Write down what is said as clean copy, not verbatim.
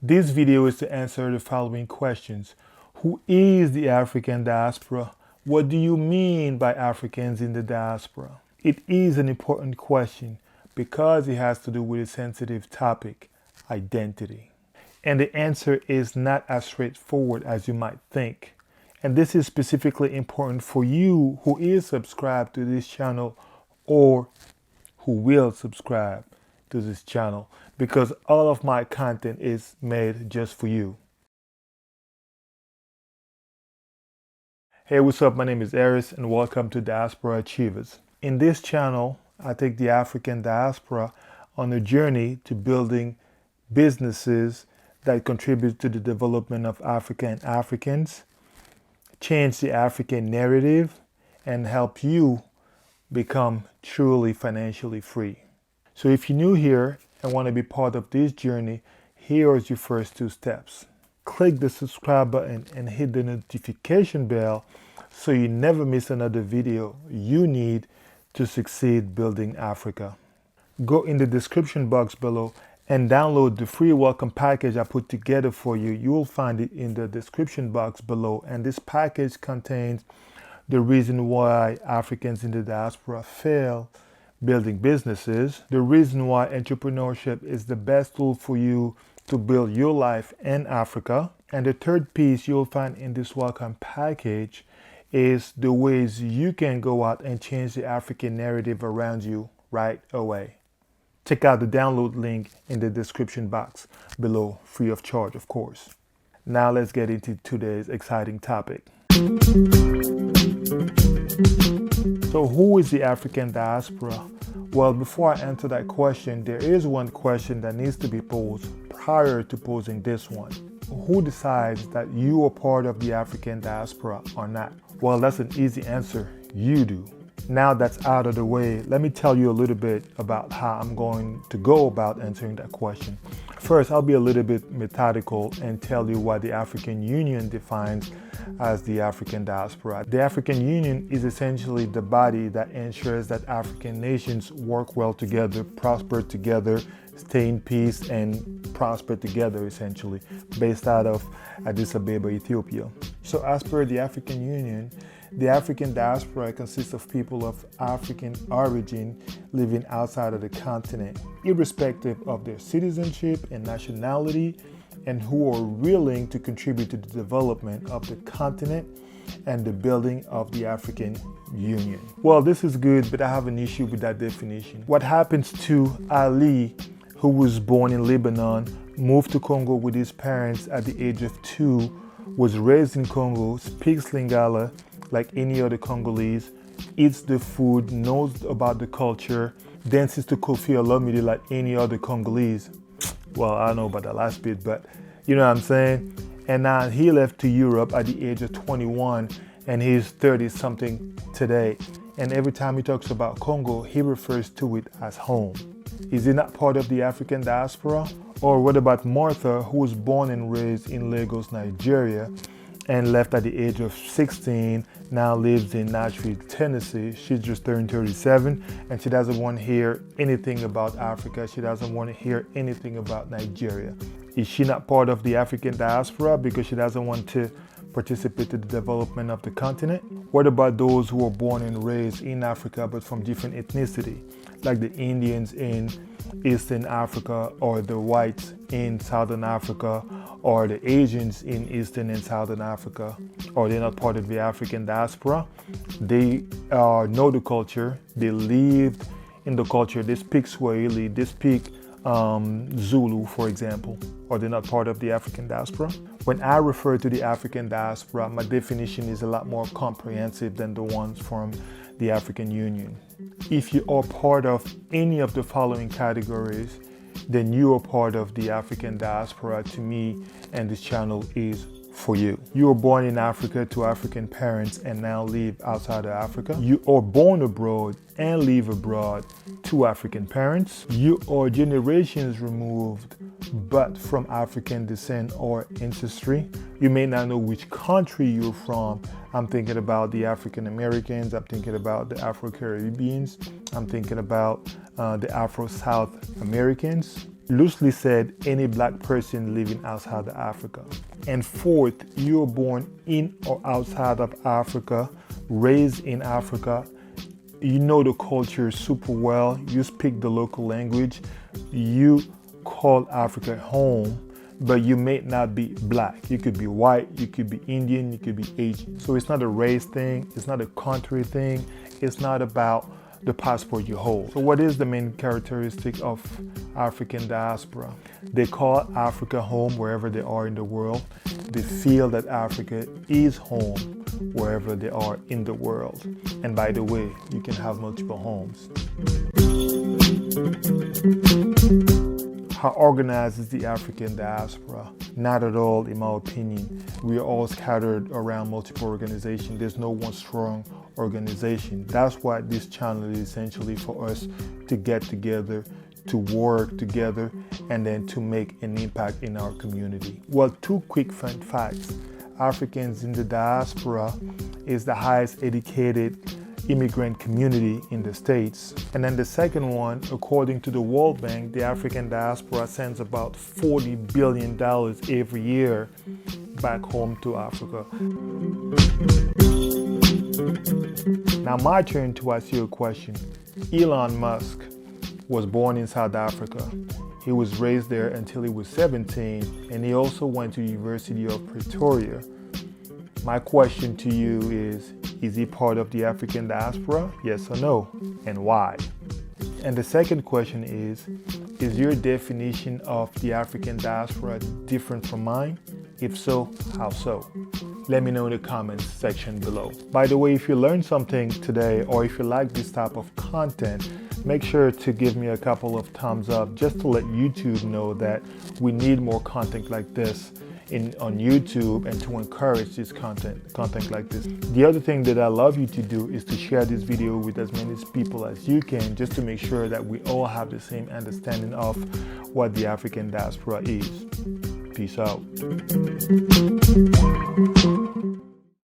This video is to answer the following questions. Who is the African diaspora? What do you mean by Africans in the diaspora? It is an important question because it has to do with a sensitive topic, identity. And the answer is not as straightforward as you might think. And this is specifically important for you who is subscribed to this channel or who will subscribe to this channel, because all of my content is made just for you. Hey, what's up? My name is Aris and welcome to Diaspora Achievers. In this channel, I take the African diaspora on a journey to building businesses that contribute to the development of Africa and Africans, change the African narrative, and help you become truly financially free. So if you're new here and want to be part of this journey, here is your first 2 steps. Click the subscribe button and hit the notification bell so you never miss another video you need to succeed building Africa. Go in the description box below and download the free welcome package I put together for you. You will find it in the description box below, and this package contains the reason why Africans in the diaspora fail building businesses, the reason why entrepreneurship is the best tool for you to build your life in Africa, and the third piece you'll find in this welcome package is the ways you can go out and change the African narrative around you right away. Check out the download link in the description box below, free of charge, of course. Now let's get into today's exciting topic. So who is the African diaspora? Well, before I answer that question, there is one question that needs to be posed prior to posing this one. Who decides that you are part of the African diaspora or not? Well, that's an easy answer. You do. Now that's out of the way, let me tell you a little bit about how I'm going to go about answering that question. First, I'll be a little bit methodical and tell you what the African Union defines as the African diaspora. The African Union is essentially the body that ensures that African nations work well together, prosper together, stay in peace, and prosper together, essentially, based out of Addis Ababa, Ethiopia. So as per the African Union, the African diaspora consists of people of African origin living outside of the continent, irrespective of their citizenship and nationality, and who are willing to contribute to the development of the continent and the building of the African Union. Well, this is good, but I have an issue with that definition. What happens to Ali, who was born in Lebanon, moved to Congo with his parents at the age of 2, was raised in Congo, speaks Lingala like any other Congolese, eats the food, knows about the culture, dances to Kofi Olomide like any other Congolese. Well, I don't know about the last bit, but you know what I'm saying? And now he left to Europe at the age of 21 and he's 30-something today. And every time he talks about Congo, he refers to it as home. Is he not part of the African diaspora? Or what about Martha, who was born and raised in Lagos, Nigeria, and left at the age of 16, now lives in Nashville, Tennessee. She's just turned 37 and she doesn't want to hear anything about Africa. She doesn't want to hear anything about Nigeria. Is she not part of the African diaspora because she doesn't want to participate in the development of the continent? What about those who are born and raised in Africa but from different ethnicity, like the Indians in Eastern Africa, or the whites in Southern Africa, or the Asians in Eastern and Southern Africa? Or they're not part of the African diaspora? They know the culture, they lived in the culture, they speak Swahili, they speak Zulu, for example, or they're not part of the African diaspora? When I refer to the African diaspora, my definition is a lot more comprehensive than the ones from the African Union. If you are part of any of the following categories, then you are part of the African diaspora to me, and this channel is for you. You were born in Africa to African parents and now live outside of Africa. You are born abroad and live abroad to African parents. You are generations removed but from African descent or ancestry. You may not know which country you're from. I'm thinking about the African Americans, I'm thinking about the Afro-Caribbeans, I'm thinking about the Afro-South Americans. Loosely said, any black person living outside of Africa. And fourth, you're born in or outside of Africa, raised in Africa, you know the culture super well, you speak the local language, you call Africa home, but you may not be black. You could be white, you could be Indian, you could be Asian. So it's not a race thing, it's not a country thing, it's not about the passport you hold. So what is the main characteristic of African diaspora? They call Africa home wherever they are in the world. They feel that Africa is home wherever they are in the world. And by the way, you can have multiple homes. How organized is the African diaspora? Not at all, in my opinion. We are all scattered around multiple organizations. There's no one strong organization. That's why this channel is essentially for us to get together, to work together, and then to make an impact in our community. Well, two quick fun facts. Africans in the diaspora is the highest educated immigrant community in the States. And then the second one, according to the World Bank, the African diaspora sends about $40 billion every year back home to Africa. Now my turn to ask you a question. Elon Musk was born in South Africa. He was raised there until he was 17, and he also went to the University of Pretoria. My question to you is he part of the African diaspora? Yes or no? And why? And the second question is your definition of the African diaspora different from mine? If so, how so? Let me know in the comments section below. By the way, if you learned something today, or if you like this type of content, make sure to give me a couple of thumbs up just to let YouTube know that we need more content like this on YouTube, and to encourage this content like this. The other thing that I love you to do is to share this video with as many people as you can, just to make sure that we all have the same understanding of what the African diaspora is. Peace out.